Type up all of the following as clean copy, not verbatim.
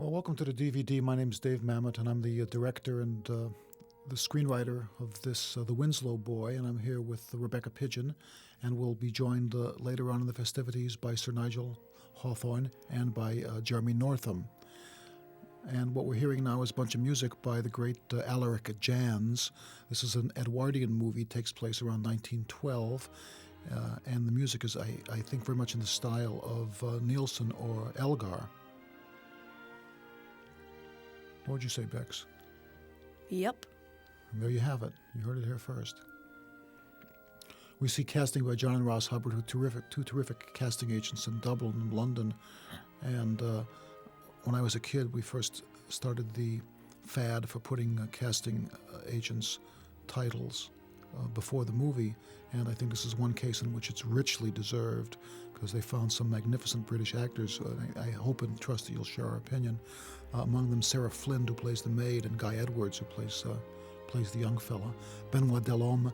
Well, welcome to the DVD. My name is Dave Mamet, and I'm the director and the screenwriter of this, The Winslow Boy, and I'm here with Rebecca Pidgeon, and we'll be joined later on in the festivities by Sir Nigel Hawthorne and by Jeremy Northam. And what we're hearing now is a bunch of music by the great Alaric Jans. This is an Edwardian movie, takes place around 1912, and the music is, I think, very much in the style of Nielsen or Elgar. What would you say, Bex? Yep. And there you have it. You heard it here first. We see casting by John and Ross Hubbard, two terrific casting agents in Dublin and London. And when I was a kid, we first started the fad for putting casting agents' titles before the movie. And I think this is one case in which it's richly deserved, because they found some magnificent British actors. I hope and trust that you'll share our opinion. Among them, Sarah Flynn, who plays the maid, and Guy Edwards, who plays the young fella. Benoit Delhomme,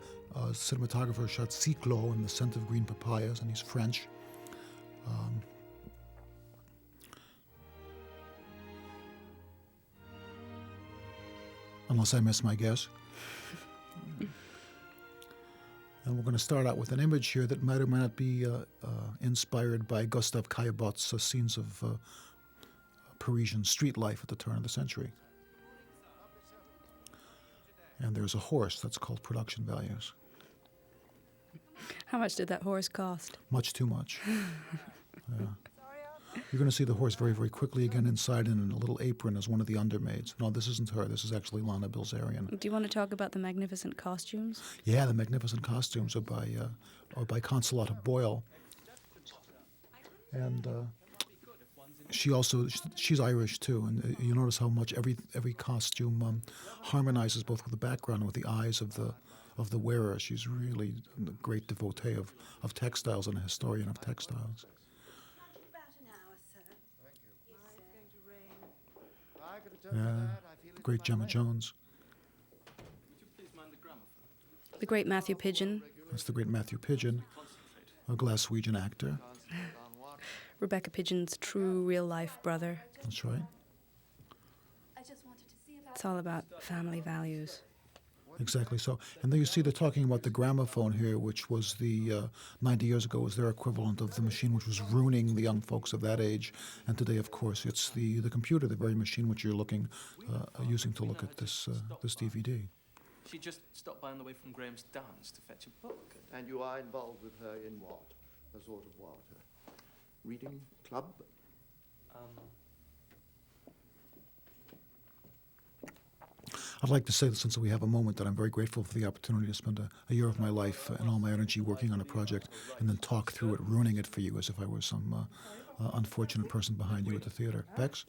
cinematographer, shot Cyclo in The Scent of Green Papayas, and he's French. Unless I miss my guess. And we're going to start out with an image here that might or might not be inspired by Gustave Caillebott's scenes of Parisian street life at the turn of the century. And there's a horse that's called Production Values. How much did that horse cost? Much too much. Yeah. You're going to see the horse very, very quickly again inside in a little apron as one of the undermaids. No, this isn't her. This is actually Lana Bilzerian. Do you want to talk about the magnificent costumes? Yeah, the magnificent costumes are by Consolata Boyle. And she's Irish too, and you notice how much every costume harmonizes both with the background and with the eyes of the wearer. She's really a great devotee of textiles and a historian of textiles. Yeah, great Gemma Jones. The great Matthew Pidgeon. That's the great Matthew Pidgeon, a Glaswegian actor. Rebecca Pidgeon's true real-life brother. That's right. It's all about family values. Exactly so. And then you see they're talking about the gramophone here, which was 90 years ago was their equivalent of the machine which was ruining the young folks of that age. And today, of course, it's the computer, the very machine which you're using to look at this DVD. She just stopped by on the way from Graham's dance to fetch a book. And you are involved with her in what? A sort of what? A reading club? I'd like to say that since we have a moment that I'm very grateful for the opportunity to spend a year of my life and all my energy working on a project and then talk through it, ruining it for you as if I were some unfortunate person behind you at the theater. Bex?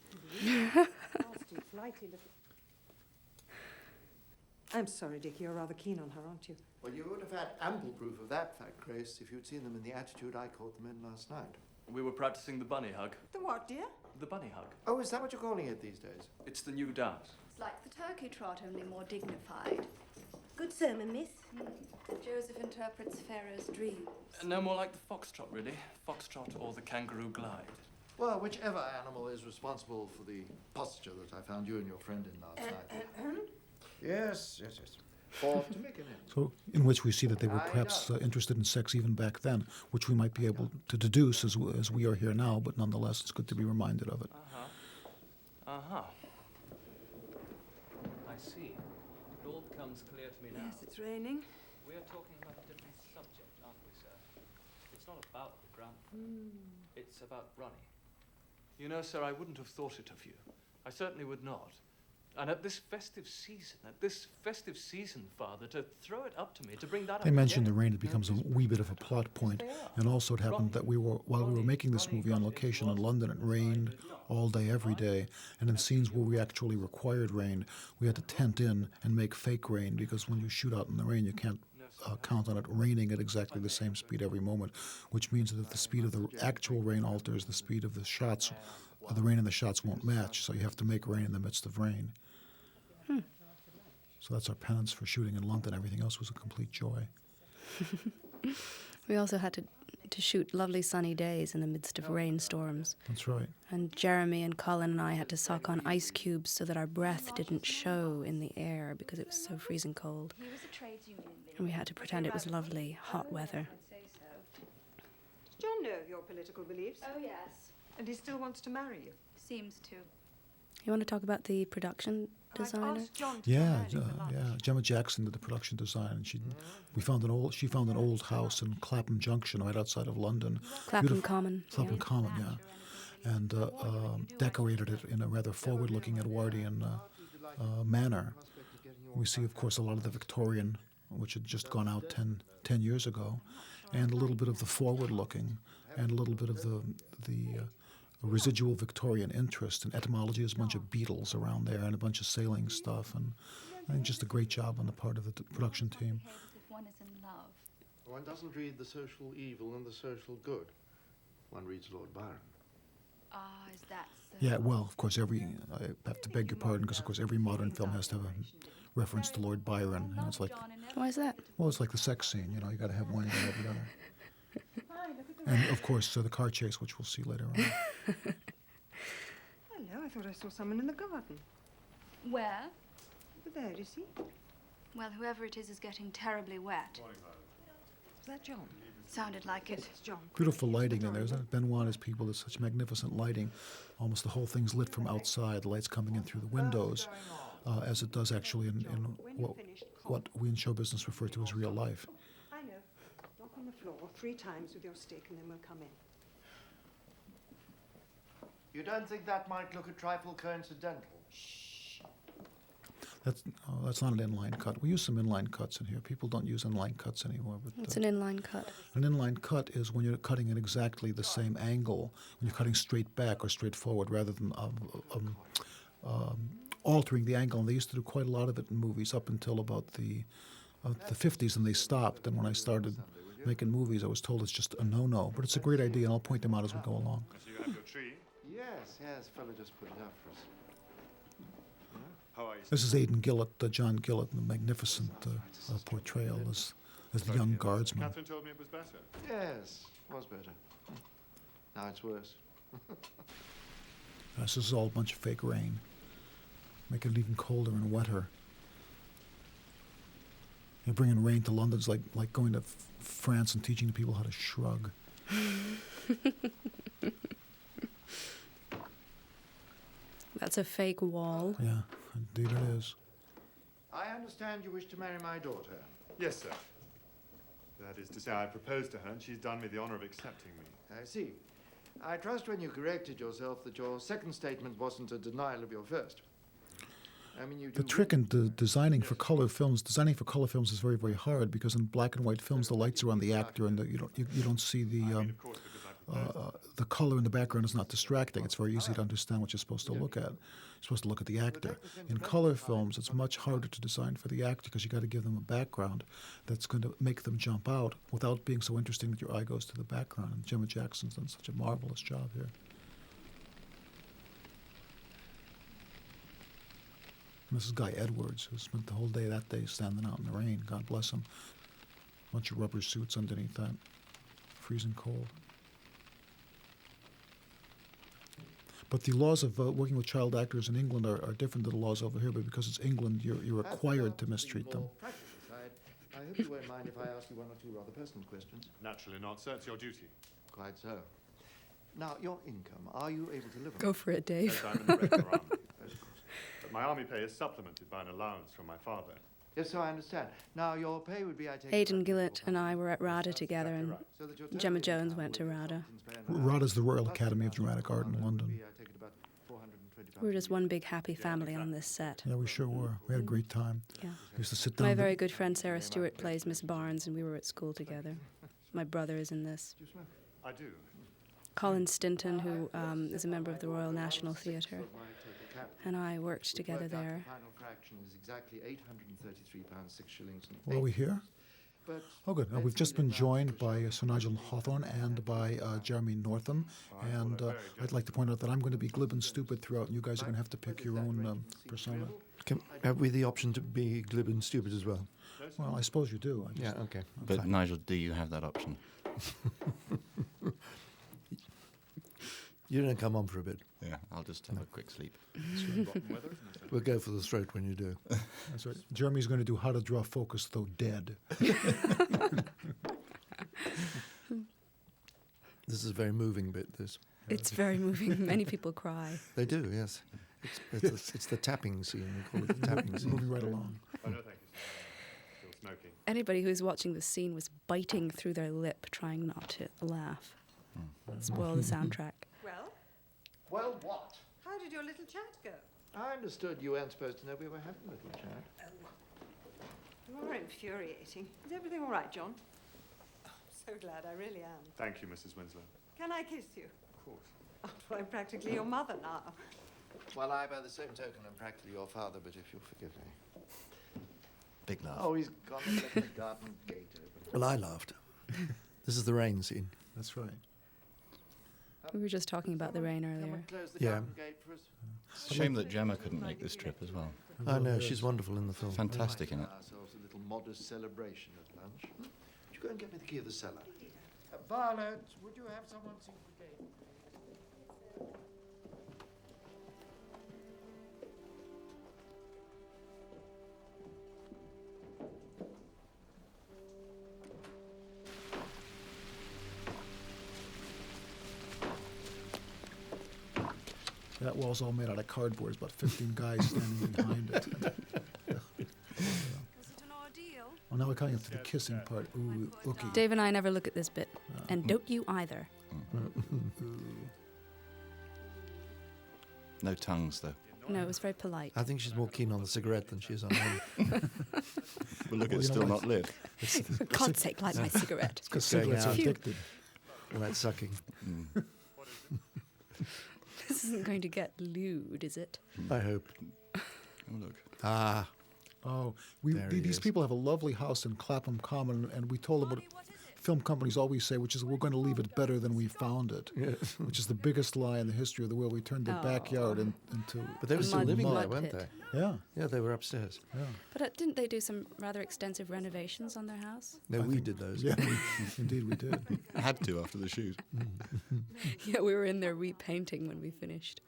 I'm sorry, Dick, you're rather keen on her, aren't you? Well, you would have had ample proof of that fact, Grace, if you'd seen them in the attitude I caught them in last night. We were practicing the bunny hug. The what, dear? The bunny hug. Oh, is that what you're calling it these days? It's the new dance. It's like the turkey trot, only more dignified. Good sermon, miss. Joseph interprets Pharaoh's dreams. No more like the foxtrot, really. Foxtrot or the kangaroo glide. Well, whichever animal is responsible for the posture that I found you and your friend in last night. Yes. Or to make an end. So, in which we see that they were perhaps interested in sex even back then, which we might be able to deduce as we are here now, but nonetheless, it's good to be reminded of it. I see. It all becomes clear to me now. Yes, it's raining. We are talking about a different subject, aren't we, sir? It's not about the gramophone. It's about Ronnie. You know, sir, I wouldn't have thought it of you. I certainly would not. And at this festive season, Father, to throw it up to me, to bring that up. They mentioned the rain. It becomes a wee bit of a plot point. And also it happened that while we were making this movie on location in London, it rained all day, every day. And in scenes where we actually required rain, we had to tent in and make fake rain, because when you shoot out in the rain, you can't count on it raining at exactly the same speed every moment, which means that if the speed of the actual rain alters, the speed of the shots, the rain in the shots won't match. So you have to make rain in the midst of rain. So that's our penance for shooting in London. Everything else was a complete joy. We also had to to shoot lovely sunny days in the midst of rainstorms. That's right. And Jeremy and Colin and I had to sock on ice cubes so that our breath didn't show in the air because it was so freezing cold. He was a trades union leader. And we had to pretend it was lovely, hot weather. I'd say so. Does John know of your political beliefs? Oh, yes. And he still wants to marry you? Seems to. You want to talk about the production I've designer? asked John to Yeah, come early for lunch. yeah. Gemma Jackson did the production design, and she found an old house in Clapham Junction, right outside of London. Clapham Beautiful- Common. Clapham Yeah. Common, yeah, and decorated it in a rather forward-looking Edwardian manner. We see, of course, a lot of the Victorian, which had just gone out 10 years ago, and a little bit of the forward-looking, and a little bit of the residual Victorian interest. And etymology is a bunch of beetles around there and a bunch of sailing stuff, and I think just a great job on the part of the production team. Behave as if one is in love. One doesn't read the social evil and the social good. One reads Lord Byron. Ah, is that so? Yeah, well, of course, I have to beg your pardon, because, of course, every modern film has to have a reference to Lord Byron, and it's like, Why is that? well, it's like the sex scene, you got to have one, you got to have the other. And, of course, the car chase, which we'll see later on. Hello, I thought I saw someone in the garden. Where? Over there, do you see? Well, whoever it is getting terribly wet. Is that John? Sounded like it. It's John. Beautiful lighting in there, isn't it? Benoit and his people, there's such magnificent lighting. Almost the whole thing's lit from outside, the lights coming in through the windows, as it does actually in what we in show business refer to as real life. I know. Knock on the floor 3 times with your stick and then we'll come in. You don't think that might look a trifle coincidental? That's not an inline cut. We use some inline cuts in here. People don't use inline cuts anymore. But What's an inline cut? an inline cut is when you're cutting at exactly the same angle, when you're cutting straight back or straight forward, rather than altering the angle. And they used to do quite a lot of it in movies up until about the 50s, and they stopped. And when I started making movies, I was told it's just a no-no. But it's a great idea, and I'll point them out as we go along. So you have your tree. Yes, fella just put it up for us. How are you? This is Aidan Gillett, John Gillett, in the magnificent portrayal as the young guardsman. Catherine told me it was better. Yes, was better. Now it's worse. This is all a bunch of fake rain. Making it even colder and wetter. And bringing rain to London's like going to France and teaching the people how to shrug. That's a fake wall. Yeah, indeed it is. I understand you wish to marry my daughter. Yes, sir. That is to say, I proposed to her, and she's done me the honor of accepting me. I see. I trust when you corrected yourself that your second statement wasn't a denial of your first. I mean, you do. The trick in designing for color films is very, very hard, because in black and white films the lights are on the actor, and you don't see the Of course, because I proposed. the color in the background is not distracting. It's very easy to understand what you're supposed to look at. You're supposed to look at the actor. In color films, it's much harder to design for the actor, because you got to give them a background that's going to make them jump out without being so interesting that your eye goes to the background. And Gemma Jackson's done such a marvelous job here. And this is Guy Edwards, who spent the whole day that day standing out in the rain. God bless him. Bunch of rubber suits underneath that. Freezing cold. But the laws of working with child actors in England are different than the laws over here, but because it's England, you're required to mistreat them. I hope you won't mind if I ask you one or two rather personal questions. Naturally not, sir. It's your duty. Quite so. Now, your income, are you able to live on Go for it, Dave. Yes, I'm in the regular army. But my army pay is supplemented by an allowance from my father. Yes, so I understand. Now, your pay would be, I take it, Aidan about Gillett and I 400. were at RADA together, and So that your Gemma total Jones income went to with RADA. consultants pay and RADA is the Royal plus Academy of the Dramatic Art in would London. be, I take it, about 425 we were just a year. one big happy family on this set. Yeah, we sure were. We had a great time. Yeah. We used to sit down. My very good friend Sarah Stewart plays Miss Barnes, and we were at school together. My brother is in this. Do you smoke? I do. Colin Stinton, who is a member of the Royal National Theatre, and I worked together Worked out there. The final fraction is exactly £833 6 shillings and Well, are we here? But Oh, good. We've just been joined by Sir Nigel Hawthorne and by Jeremy Northam. And I'd like to point out that I'm going to be glib and stupid throughout, and you guys are going to have to pick your own persona. Have we the option to be glib and stupid as well? Well, I suppose you do. Yeah, okay. But Nigel, do you have that option? You don't come on for a bit. Yeah, I'll just have a quick sleep. Rotten weather, isn't it? We'll go for the throat when you do. That's right. Jeremy's going to do How to Draw Focus, though dead. This is a very moving bit, this. It's very moving. Many people cry. They do, yes. It's the tapping scene. We call it the tapping scene. Moving right along. Oh, no, thank you, sir. Still smoking. Anybody who's watching the scene was biting through their lip, trying not to laugh. Spoil the soundtrack. Well, Well, what? how did your little chat go? I understood you weren't supposed to know we were having a little chat. You're infuriating. Is everything all right, John? Oh, I'm so glad, I really am. Thank you, Mrs. Winslow. Can I kiss you? Of course. After all, I'm practically your mother now. Well, I, by the same token, am practically your father, but if you'll forgive me. Big laugh. Oh, he's gone and left the garden gate open. Well, I laughed. This is the rain scene. That's right. We were just talking about the rain Come earlier. and close the Yeah. garden gate for us. It's a shame that Gemma couldn't make this trip as well. I know, she's wonderful in the film. Fantastic in it. Ourselves a little modest celebration at lunch. Would you go and get me the key of the cellar? Violet, would you have someone see the gate? That wall's all made out of cardboard. There's about 15 guys standing behind it. Was it an ordeal? Well, now we're coming up to the kissing part. Ooh, ookie. Dave and I never look at this bit. And don't you either. No tongues, though. No, it was very polite. I think she's more keen on the cigarette than she is on him. But look, Well, it's you know still what? not lit. For God's sake, light my cigarette. Because going cigarettes are out. addicted. All that sucking. This isn't going to get lewd, is it? I hope. Oh, look. Ah, Oh, There he these is. people have a lovely house in Clapham Common, and we told them what film companies always say, which is we're going to leave it better than we found it, which is the biggest lie in the history of the world. We turned their backyard into. but they were still Mud- living mud there, weren't pit. they? Yeah, Yeah, they were upstairs. yeah, But didn't they do some rather extensive renovations on their house? No, we did those. yeah. Indeed, we did. Had to after the shoot. Yeah, we were in there repainting when we finished.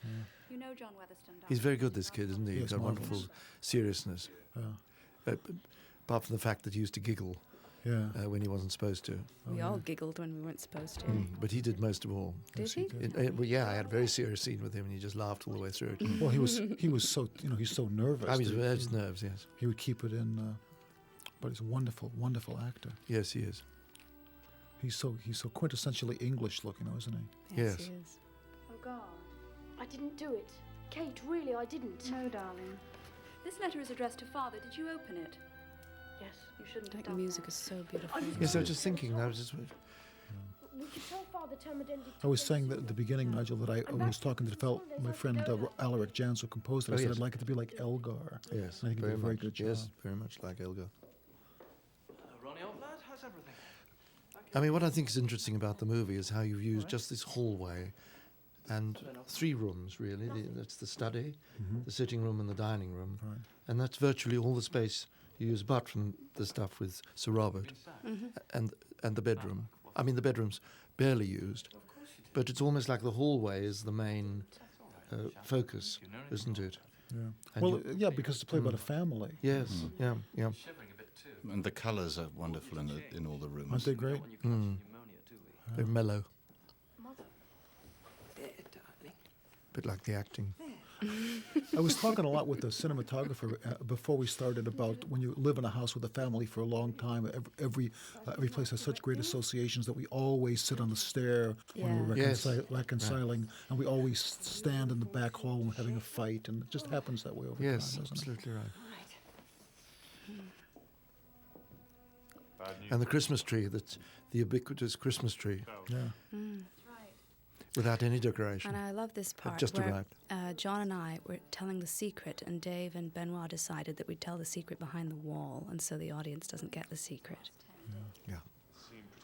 You know John Weatherston, don't He's you? very good, this kid, isn't he? Yes, He's got wonderful marvellous. seriousness. Yeah, Apart from the fact that he used to giggle yeah. when he wasn't supposed to. We all giggled when we weren't supposed to. But he did most of all. Did Yes, he? Well, yeah, I had a very serious scene with him, and he just laughed all the way through it. Well, he was so he's so nervous. I was that his nerves, yes. he would keep it in. But he's a wonderful actor. Yes, he is. He's so quintessentially English looking, though, isn't he? Yes. he is. Oh, God. I didn't do it. Kate, really, I didn't. No, darling. This letter is addressed to Father. Did you open it? Yes. You shouldn't have That done music that. is so beautiful. Yes, I was just thinking. I was just. We could tell Father Termodendron. I was saying that at the beginning, Nigel, that I was talking to my friend Alaric Jans, who composed it. I Oh, said yes. I'd like it to be like Elgar. Yes, I think he did a very good job. Yes, very much like Elgar. Ronnie, old lad, how's everything? I mean, what I think is interesting about the movie is how you've used just this hallway and 3 rooms, really. That's the study, the sitting room, and the dining room. Right. And that's virtually all the space you use, apart from the stuff with Sir Robert and the bedroom. I mean, the bedroom's barely used, but it's almost like the hallway is the main focus, isn't it? Yeah. And Well, yeah, because it's played about a family. Yes, yeah, yeah. Shivering a bit too. And the colours are wonderful in all the rooms. Aren't they great? When you catch pneumonia, do we? They're mellow, There, darling. bit like the acting. I was talking a lot with the cinematographer before we started about when you live in a house with a family for a long time. Every place has such great associations that we always sit on the stair when we're Yeah. Yes. reconciling, and we always stand in the back hall when we're having a fight, and it just happens that way over Yes, time, doesn't it? absolutely right. Bad news. And the Christmas tree, that's the ubiquitous Christmas tree, Yeah. without any decoration. And I love this part just where arrived. John and I were telling the secret, and Dave and Benoit decided that we'd tell the secret behind the wall, and so the audience doesn't get the secret. Yeah.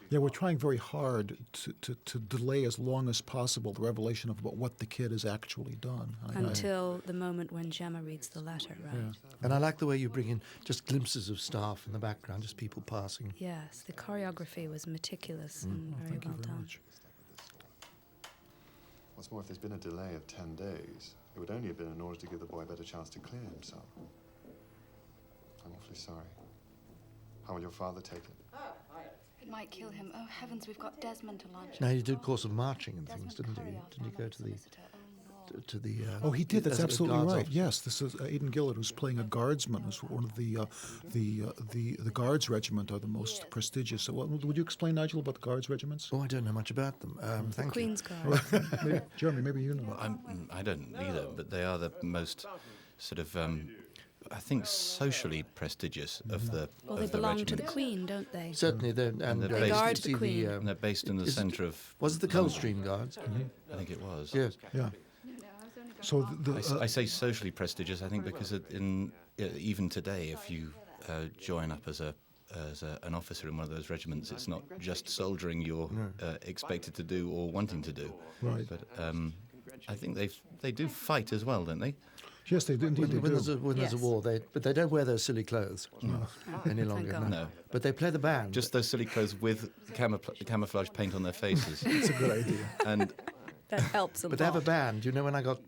Yeah, we're trying very hard to delay as long as possible the revelation of what the kid has actually done. Until the moment when Gemma reads the letter, right? Yeah. And I like the way you bring in just glimpses of staff in the background, just people passing. Yes, the choreography was meticulous and very Thank you well very done. much. What's more, if there's been a delay of 10 days, it would only have been in order to give the boy a better chance to clear himself. I'm awfully sorry. How will your father take it? It might kill him. Oh, heavens, we've got Desmond to lunch. Now, he did course of marching and things, Desmond didn't he? Curry, Didn't he go to the... solicitor. Oh, Lord. To the Oh, he did. That's as a absolutely guards right. officer. Yes, this is Aidan Gillett, who's playing a guardsman. Who's one of the guards regiment are the most prestigious. So, would you explain, Nigel, about the guards regiments? Oh, I don't know much about them. The Thank you. Queen's Guard. Maybe, Jeremy, maybe you know. Well, I don't either, but they are the most sort of, I think, socially prestigious of the Well, they of the belong to the regiments. Queen, don't they? Certainly, and They you guard can the see Queen. And they're based in the is it- centre of. Was it the Coldstream Guards? I think it was. Yes. Yeah. So I say socially prestigious. I think because even today, if you join up as an officer in one of those regiments, it's not just soldiering you're expected to do or wanting to do. Right. But I think they do fight as well, don't they? yes, they do. Indeed, When they do. there's a war, but they don't wear those silly clothes any longer. God. No. But they play the band. Just those silly clothes with camouflage paint on their faces. It's a good idea. And That helps a But lot. they have a band. You know, when I got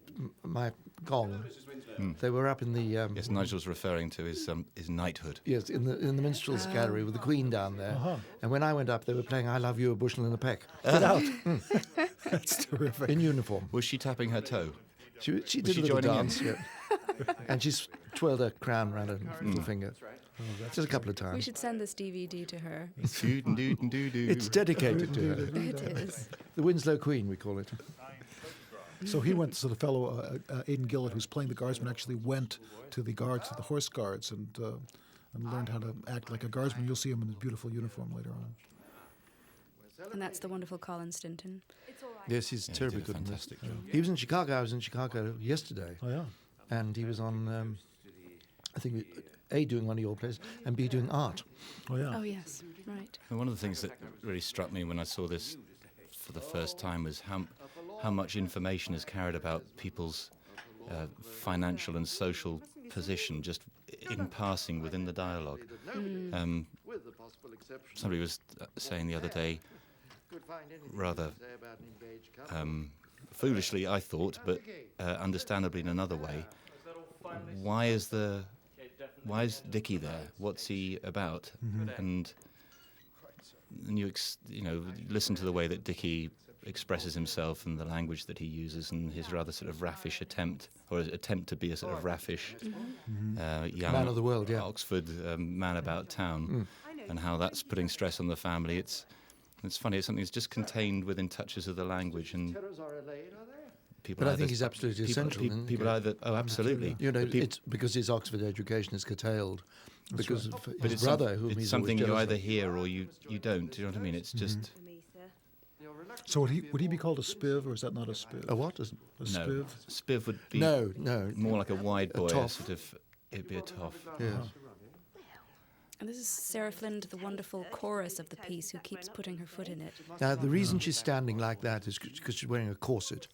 my gong, they were up in the yes, Nigel's referring to his knighthood. yes in the minstrels gallery with the Queen down there. And when I went up, they were playing "I Love You, a Bushel and a Peck" Get out. That's terrific. in uniform. Was she tapping her toe? She did she a little joining in? dance, yeah. And she twirled her crown around her little finger. Just a couple of We times. should send this DVD to her. Doo-doo-doo-doo-doo. It's dedicated to her. It is. The Winslow Queen, we call it. So he went. So the fellow Aidan Gillett, who's playing the guardsman, actually went to the guards, to the horse guards, and learned how to act like a guardsman. You'll see him in his beautiful uniform later on. And that's the wonderful Colin Stinton. Yes, he's Yeah, he terribly did a good. in this. fantastic job. He was in Chicago. I was in Chicago yesterday, Oh yeah. and he was on, I think, A, doing one of your plays, and B, doing art. Oh yeah. Oh, yes, right. And one of the things that really struck me when I saw this for the first time was how much information is carried about people's financial and social position just in passing within the dialogue. With the possible exception. Somebody was saying the other day, Could find anything rather to say about an engaged couple. foolishly I thought, but understandably in another way, why is Dickie there? What's he about? And you listen to the way that Dickie expresses himself and the language that he uses and his rather sort of raffish attempt to be a sort of raffish young Man of the world, yeah. Oxford man about town, and how that's putting stress on the family. It's funny. It's something that's just contained within touches of the language, and Terrors are allayed, are they? people. But I either- think he's absolutely essential, isn't he? People either. Oh, absolutely. You know, But peop- it's because his Oxford education is curtailed because of but his it's brother, whom it's he's something always you jealous either of. hear or you don't. Do you know what I mean? It's just So would he be called a spiv, or is that not a spiv? A what? A no. spiv? Spiv would be No. more like a wide boy, toff. sort of. It'd be a toff. Yeah. And this is Sarah Flint, the wonderful chorus of the piece, who keeps putting her foot in it. Now, the reason she's standing like that is because she's wearing a corset,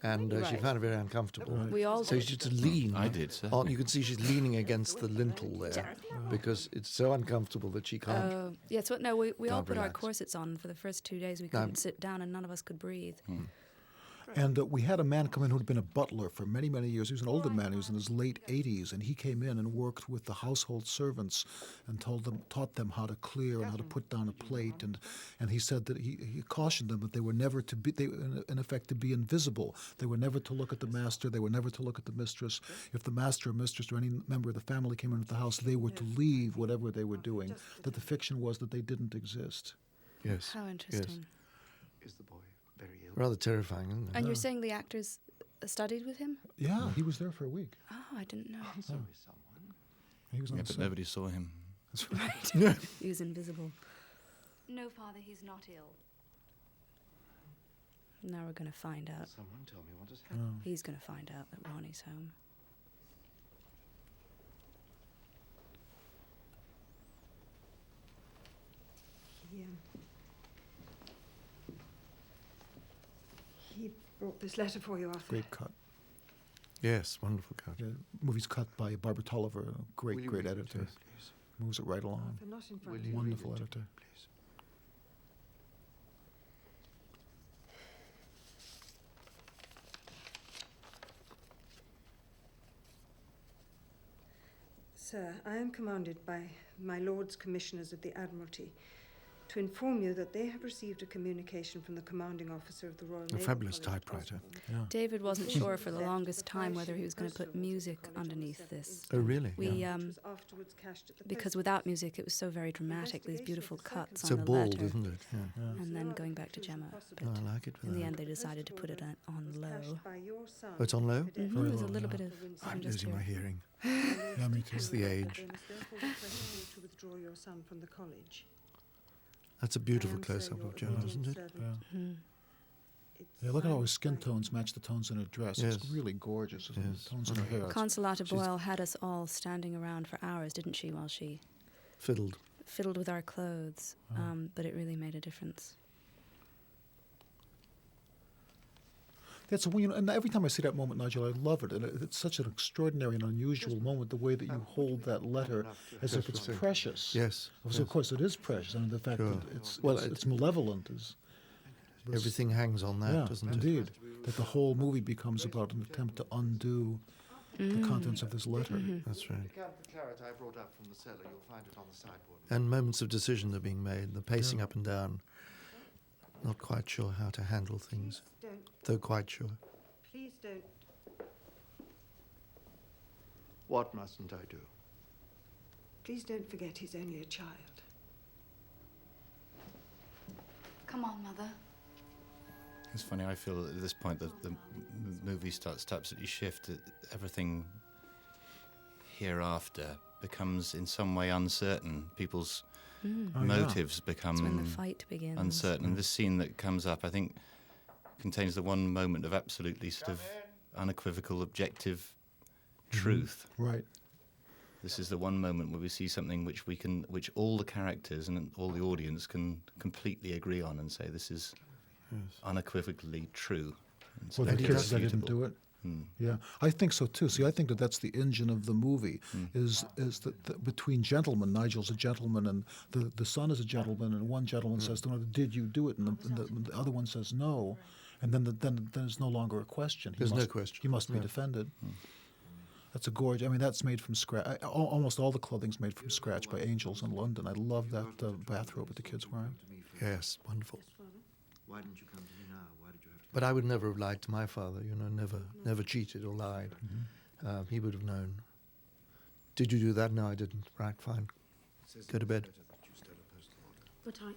and she Right. found it very uncomfortable. We all So did. she's to lean. I did, On, certainly. you can see she's leaning against the lintel there because it's so uncomfortable that she can't. Yes, well, no, we all Can't put our relax. corsets on for the first 2 days. We No. couldn't sit down, and none of us could breathe. And we had a man come in who'd been a butler for many, many years. He was an older man. He was in his late 80s, and he came in and worked with the household servants and taught them how to clear and how to put down a plate. And he said that he cautioned them that they were never to be, in effect, to be invisible. They were never to look at the master. They were never to look at the mistress. If the master or mistress or any member of the family came into the house, they were to leave whatever they were doing. That the fiction was that they didn't exist. Yes. How interesting. Is the boy very ill? Rather terrifying, isn't it? And you're saying the actors studied with him? Yeah, he was there for a week. Oh, I didn't know. So is someone. He was on Yeah, the but set. nobody saw him. Right. He was invisible. No, Father, he's not ill. Now we're going to find out. Someone tell me what has happened. He's going to find out that Ronnie's home. He brought this letter for you, Arthur. Great cut. Yes, wonderful cut. The movie's cut by Barbara Tulliver, a great, Will you great read it, editor. please? Moves it right along. Arthur, not in front Will of you you. Wonderful read it, editor. please? Sir, I am commanded by my Lords Commissioners of the Admiralty to inform you that they have received a communication from the commanding officer of the Royal A Naval fabulous College, typewriter. Osborne. Yeah. David wasn't sure for the longest time whether he was going to put music underneath this. Oh, really? We, Yeah. Which was afterwards cached at the because post without office. music, it was so very dramatic, these beautiful cuts So on the bald, letter. isn't it? Yeah. And then going back to Gemma. Oh, I like it. In the without. end, they decided to put it on low. Oh, it's on low? Mhm, Very there's a low, little yeah. bit of. I'm I'm just losing my here. hearing. Yeah, me too. It's the age. They must therefore request you to withdraw your son from the college. That's a beautiful close-up of Gemma, isn't it? Yeah. Mhm. Yeah, look at how her skin tones match the tones in her dress. It's Yes. really gorgeous, isn't it? Yes. The tones in her hair. Consolata She's- Boyle had us all standing around for hours, didn't she, while she Fiddled. fiddled with our clothes, Oh. but it really made a difference. That's and every time I see that moment, Nigel, I love it, and it's such an extraordinary and unusual moment. The way that you hold that letter as if it's precious. Yes. So of course it is precious, and the fact Sure. that it's Well, it's malevolent is Everything hangs on that, yeah, doesn't it? indeed. That the whole movie becomes about an attempt to undo the contents of this letter. That's The right. can of claret I brought up from the cellar, you'll find it on the sideboard. And moments of decision are being made, the pacing Yeah. up and down. Not quite sure how to handle things, Don't, though quite sure. please don't. What mustn't I do? Please don't forget he's only a child. Come on, Mother. It's funny, I feel at this point that the movie starts to absolutely shift. Everything hereafter becomes in some way uncertain. People's Oh, yeah. motives become That's when the fight begins. uncertain. And this scene that comes up, I think, contains the one moment of absolutely sort of unequivocal, objective truth. Right. This is the one moment where we see something which all the characters and all the audience can completely agree on and say this is unequivocally true. And so Well, the he kid does says I didn't do it. Yeah, I think so too. See, I think that that's the engine of the movie. Is that between gentlemen, Nigel's a gentleman, and the son is a gentleman, and one gentleman says, "No, did you do it?" And the other one says, "No," and then there's no longer a question. There's no question. He must be Yeah. defended. That's a gorgeous. I mean, that's made from scratch. Almost all the clothing's made from scratch by Angels in London. I love that bathrobe that the kid's wearing. Yes, wonderful. Why didn't you come to me now? Why did you have to? But I would never have lied to my father, never cheated or lied. He would have known. Did you do that? No, I didn't. Right, fine. Go to bed. But I...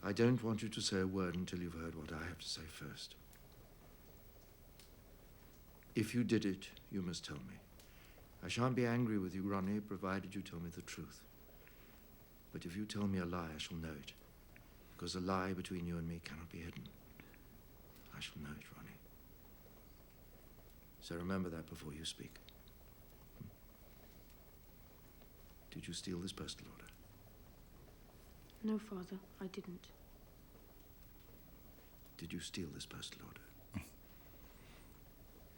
I don't want you to say a word until you've heard what I have to say first. If you did it, you must tell me. I shan't be angry with you, Ronnie, provided you tell me the truth. But if you tell me a lie, I shall know it. Because a lie between you and me cannot be hidden. I shall know it, Ronnie. So remember that before you speak. Did you steal this postal order? No, Father, I didn't. Did you steal this postal order?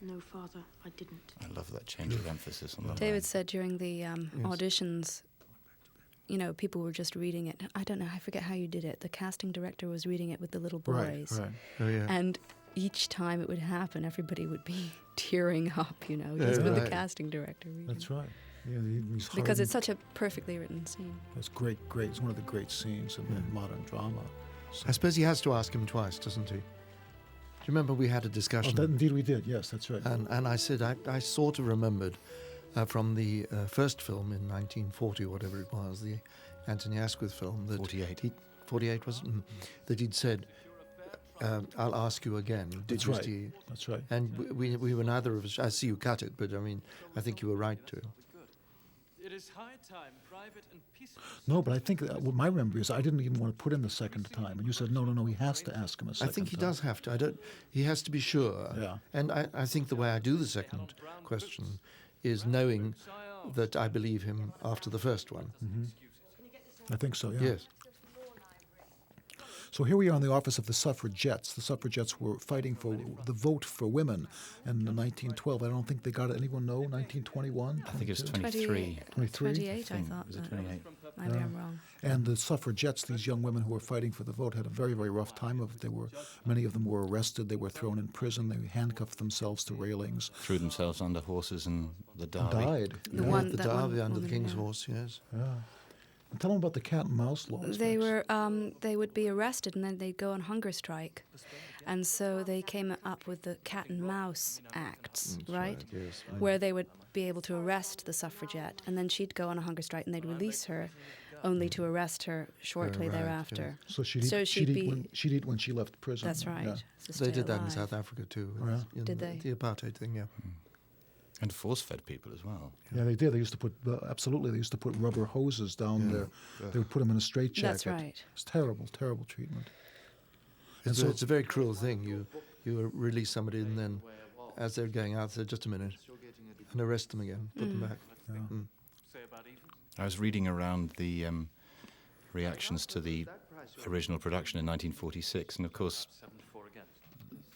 No, Father, I didn't. I love that change of emphasis on that. David said during the auditions, people were just reading it. I don't know, I forget how you did it. The casting director was reading it with the little boys. Right. Oh, yeah. And each time it would happen, everybody would be tearing up, just with the right. casting director reading. That's right. Yeah, he's Because hard- it's such a perfectly written scene. It's great. It's one of the great scenes in modern drama. So, I suppose he has to ask him twice, doesn't he? Do you remember we had a discussion? indeed we did. Yes, that's right. And I said I sort of remembered from the first film in 1940 or whatever it was, the Anthony Asquith film. That 48. 48 was it? That he'd said, I'll ask you again. Did That's you right. steal? That's right. And we were neither of us, I see you cut it, but I mean, I think you were right to. It is high time, private and peaceful. No, but I think what my memory is I didn't even want to put in the second time, and you said no, he has to ask him a I second. think he time. does have to. He has to be sure. Yeah. And I think the way I do the second question is knowing that I believe him after the first one. I think so. Yeah. Yes. So here we are in the office of the suffragettes. The suffragettes were fighting for the vote for women in 1912. I don't think they got it. Anyone know? 1921? I think it's 22? 23. 28, I thought. Was it 28? Maybe I'm wrong. And the suffragettes, these young women who were fighting for the vote, had a very, very rough time of it. Many of them were arrested. They were thrown in prison. They handcuffed themselves to railings. Threw themselves under horses and the Derby. Died. The yeah. one- The that one Derby under the woman, king's yeah. horse, yes. Yeah. And tell them about the cat and mouse laws. They Max. were they would be arrested and then they'd go on hunger strike, and so they came up with the Cat and Mouse Acts, right? Yes. Where they would be able to arrest the suffragette, and then she'd go on a hunger strike and they'd release her, only to arrest her shortly right, thereafter. So she'd So eat, she'd be- she'd eat when she left prison. That's right. Yeah. to They stay did that in alive. South Africa too. Oh, yeah? in Did the, they? The apartheid thing, yeah. And force-fed people as well. Yeah, they did. They used to put absolutely. They used to put rubber hoses down there. They would put them in a straitjacket. That's right. It's terrible, terrible treatment. And so- so it's a very cruel thing. You release somebody and then, as they're going out, say, just a minute, and arrest them again, put them back. Say about even? I was reading around the reactions to the original production in 1946, and of course 7-4 again.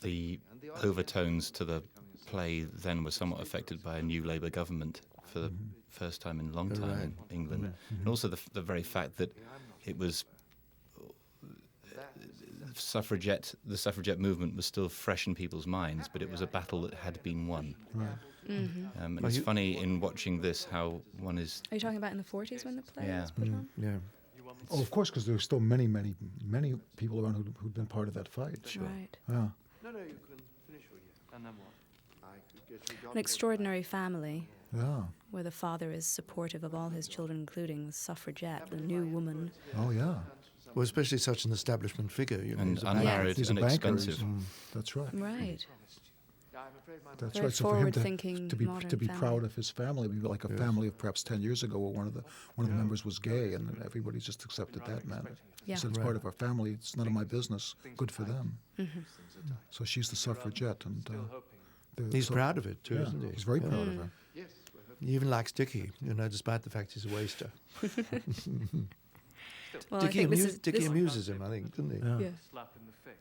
the overtones to the play then were somewhat affected by a new Labour government for the first time in a long time in England, and also the very fact that it was the suffragette movement was still fresh in people's minds, but it was a battle that had been won. And it's funny in watching this how one is. Are you talking about in the 40s when the play Yeah. was put on? Yeah. Oh, of course, because there were still many, many, many people around who'd been part of that fight. Right. Yeah. No, you can finish what you. And then what? An extraordinary family Yeah. where the father is supportive of all his children, including the suffragette, the new woman. Oh, yeah. Well, especially such an establishment figure. You know, And he's a banker. unmarried He's a and banker. expensive. That's right. Right. That's Very right. So for him forward-thinking to be modern proud family. of his family, be like a family of perhaps 10 years ago, where one of the members was gay, and everybody just accepted that man. Yeah. He said it's part of our family. It's none of my business. Good for them. So she's the suffragette, and He's proud of it too, yeah, isn't he? he's very proud of her. He even likes Dickie, you know, despite the fact he's a waster. Well, I Dickie, think this amuses him, I think, doesn't he? Yeah. Yeah. Slap in the face.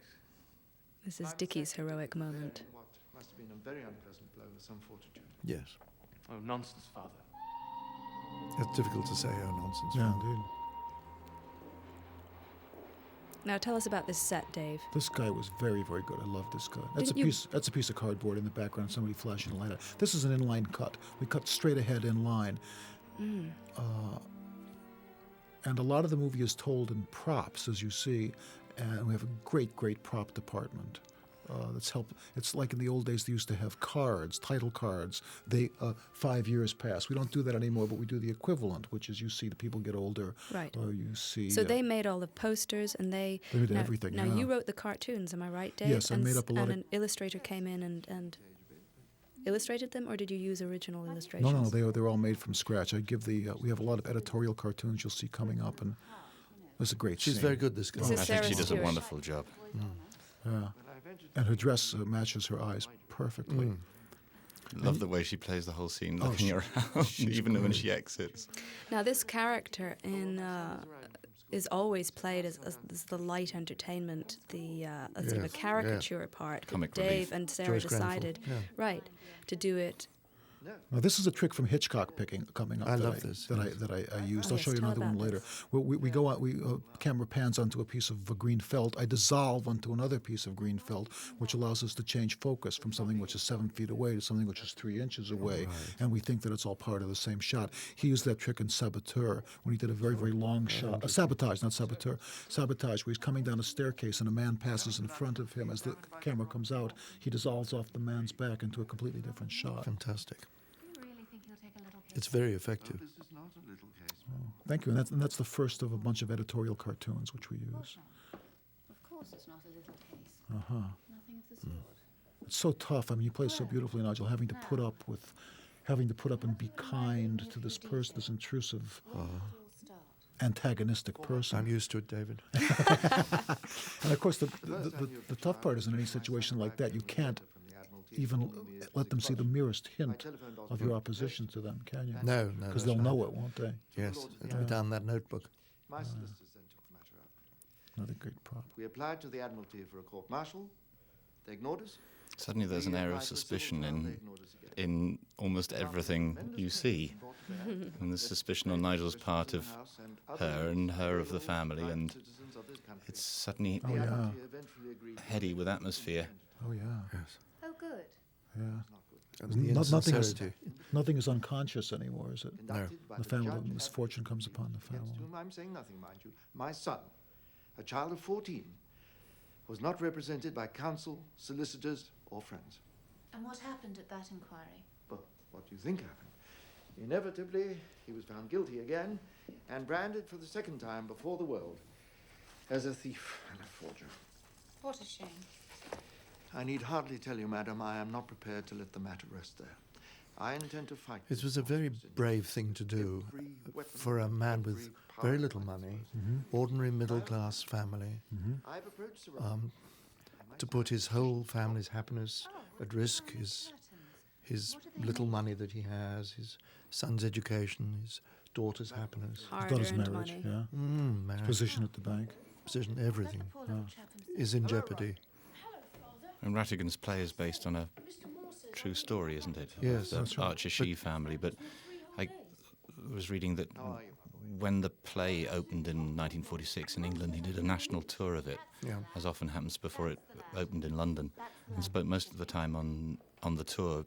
This is Dickie's heroic moment. What must have been a very unpleasant blow with some fortitude. Yes. Oh, nonsense, Father. It's difficult to say, oh, nonsense. Yeah, indeed. Now tell us about this set, Dave. This guy was very, very good. I love this guy. That's Didn't you- That's a piece of cardboard in the background. Somebody flashing a light. This is an inline cut. We cut straight ahead in line. And a lot of the movie is told in props, as you see, and we have a great, great prop department. That's help. It's like in the old days they used to have cards, title cards. 5 years pass. We don't do that anymore, but we do the equivalent, which is you see the people get older. Right. Or you see. So they made all the posters and they did now, everything, Now yeah. you wrote the cartoons, am I right, Dave? Yes, I and made up a lot and of- an illustrator came in and illustrated them, or did you use original illustrations? No, they're all made from scratch. I give we have a lot of editorial cartoons you'll see coming up, and it's a great She's scene. very good, this girl. This is I think she Sarah does a Stewart. wonderful job. Yeah. And her dress matches her eyes perfectly. Love the way she plays the whole scene, Oh, looking around, even when she exits. Now this character is always played as the light entertainment, the sort of a Yes, caricature part. But Comic Dave relief. and Sarah Joyce Grenfell, decided, yeah. right, to do it. Now this is a trick from Hitchcock coming up. I that love this, That I used. Oh, I'll yes, show you tell another one about later. this. We go out. Camera pans onto a piece of green felt. I dissolve onto another piece of green felt, which allows us to change focus from something which is 7 feet away to something which is 3 inches away, and we think that it's all part of the same shot. He used that trick in Saboteur when he did a very, very long shot. Sabotage, not Saboteur. Sabotage, where he's coming down a staircase and a man passes in front of him. As the camera comes out, he dissolves off the man's back into a completely different shot. Fantastic. It's very effective. This is not a little case. Thank you, and that's the first of a bunch of editorial cartoons which we use. Of course it's not a little case. Uh-huh. Nothing of the sort. It's so tough. I mean, you play so beautifully, Nigel, having to put up and be kind to this person, this intrusive, antagonistic person. I'm used to it, David. And of course, the tough part is in any situation like that, you can't even let them see the merest hint of your opposition to them, can you? No, Because that's they'll right. know it, won't they? Yes, it'll be down in that notebook. My solicitors then took the matter up. Another great prop. We applied to the Admiralty for a court-martial. They ignored us. Suddenly there's an air of suspicion in almost everything you see. And there's suspicion on Nigel's part of her and her of the family, and it's suddenly heady with atmosphere. Oh, yeah. Yes. Oh, good. Yeah. And the Nothing is, insincerity. nothing is unconscious anymore, is it? No. The family, the misfortune comes upon the family. Against whom I'm saying nothing, mind you. My son, a child of 14, was not represented by counsel, solicitors, or friends. And what happened at that inquiry? Well, what do you think happened? Inevitably, he was found guilty again and branded for the second time before the world as a thief and a forger. What a shame. I need hardly tell you, madam, I am not prepared to let the matter rest there. I intend to fight. It was a very brave thing to do for a man with very little money, ordinary middle-class family, I've approached Sir to put his whole family's happiness at risk, his little money that he has, his son's education, his daughter's happiness. Daughter's Hard-earned marriage, money. yeah. Marriage, Position at the bank. position, everything is in jeopardy. And Rattigan's play is based on a true story, isn't it? Yes, The that's right. Archer Shee family. But I was reading that when the play opened in 1946 in England, he did a national tour of it, Yeah. as often happens before it opened in London, and spent most of the time on the tour